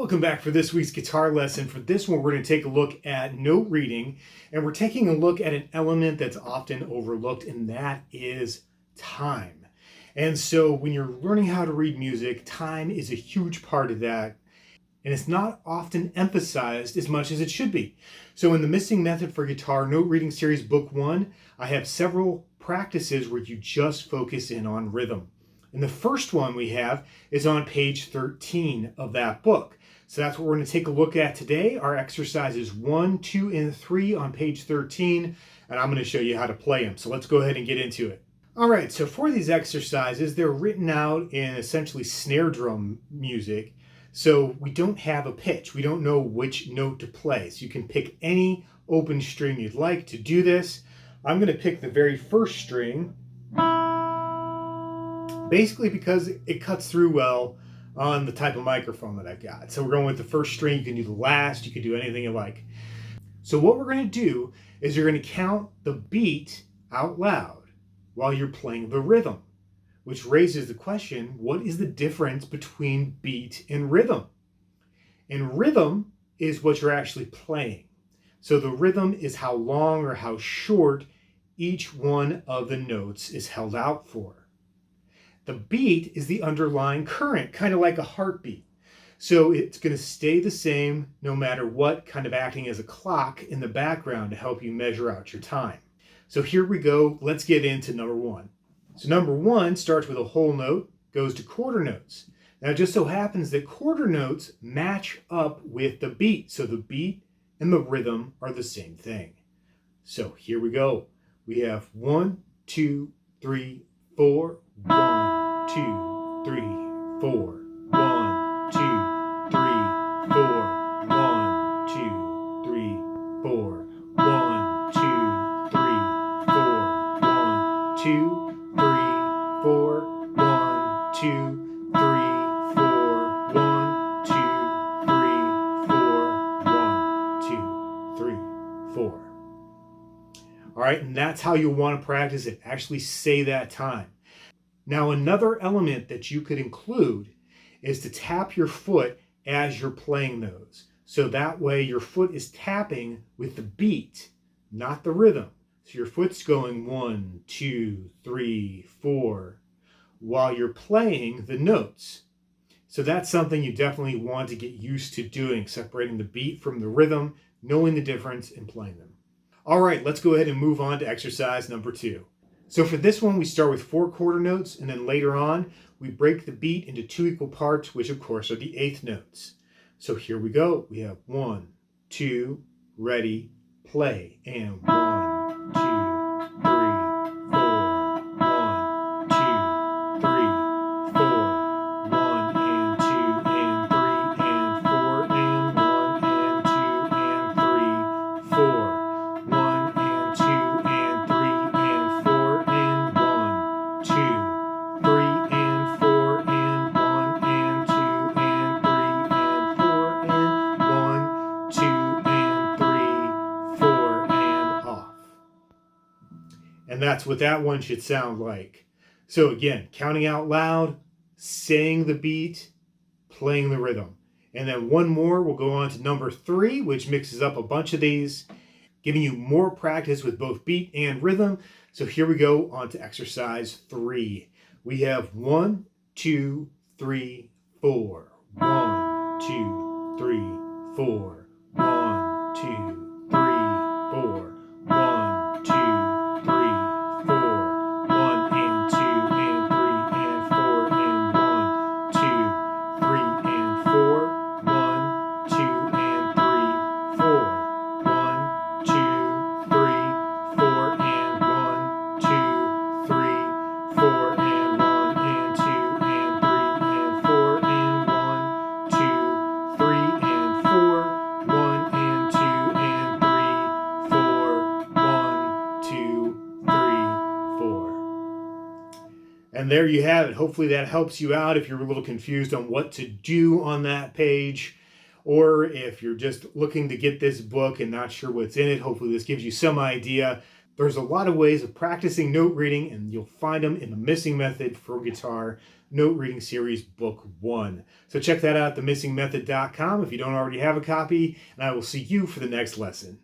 Welcome back for this week's guitar lesson. For this one, we're going to take a look at note reading, and we're taking a look at an element that's often overlooked, and that is time. And so when you're learning how to read music, time is a huge part of that, and it's not often emphasized as much as it should be. So in the Missing Method for Guitar Note Reading Series Book 1, I have several practices where you just focus in on rhythm. And the first one we have is on page 13 of that book. So that's what we're going to take a look at today. Our exercises 1, 2, and 3 on page 13, and I'm going to show you how to play them. So let's go ahead and get into it. All right, so for these exercises, they're written out in essentially snare drum music. So we don't have a pitch. We don't know which note to play. So you can pick any open string you'd like to do this. I'm going to pick the very first string, basically because it cuts through well on the type of microphone that I've got. So we're going with the first string. You can do the last. You can do anything you like. So what we're going to do is you're going to count the beat out loud while you're playing the rhythm, which raises the question, what is the difference between beat and rhythm? And rhythm is what you're actually playing. So the rhythm is how long or how short each one of the notes is held out for. The beat is the underlying current, kind of like a heartbeat. So it's going to stay the same no matter what, kind of acting as a clock in the background to help you measure out your time. So here we go. Let's get into number one. So number one starts with a whole note, goes to quarter notes. Now it just so happens that quarter notes match up with the beat. So the beat and the rhythm are the same thing. So here we go. We have 1, 2, 3, 4. 1, 2, 3, 4. 1, 2, 3, 4. 1, 2, 3, 4. 1, 2, 3, 4. 1, 2, 3, 4. 1, 2, 3, 4. 1, 2, 3, 4. 1, 2, 3, 4. All right, and that's how you'll want to practice it. Actually say that time. Now, another element that you could include is to tap your foot as you're playing those. So that way your foot is tapping with the beat, not the rhythm. So your foot's going 1, 2, 3, 4 while you're playing the notes. So that's something you definitely want to get used to doing, separating the beat from the rhythm, knowing the difference and playing them. All right, let's go ahead and move on to exercise number 2. So for this one, we start with 4 quarter notes, and then later on, we break the beat into 2 equal parts, which of course are the eighth notes. So here we go. We have 1, 2, ready, play, and 1, 2, 3, 4. 1, 2, 3, 4. 1 and 2 and 3 and 4 and 1 and 2 and 3, 4. 1 and 2 and 3 and 4 and 1, 2, 3 and 4 and 1 and 2 and 3 and 4 and 1, 2 and 3, 4 and off. And that's what that one should sound like. So again, counting out loud, saying the beat, playing the rhythm. And then one more, we'll go on to number 3, which mixes up a bunch of these, giving you more practice with both beat and rhythm. So here we go on to exercise 3. We have 1, 2, 3, 4. 1, 2, 3, 4. 1, 2, 3, 4. 1, 2, 3, 4. 1 and 2 and 3 and 4 and 1, 2, 3 and 4. 1, 2 and 3, 4. 1, 2, 3, 4 and 1, 2, 3, 4 and 1 and 2 and 3 and 4 and 1, 2, 3 and 4. 1 and 2 and 3, 4. 1, 2, 3, 4. And there you have it. Hopefully that helps you out if you're a little confused on what to do on that page, or if you're just looking to get this book and not sure what's in it. Hopefully this gives you some idea. There's a lot of ways of practicing note reading, and you'll find them in the Missing Method for Guitar Note Reading Series Book 1. So check that out at themissingmethod.com if you don't already have a copy, and I will see you for the next lesson.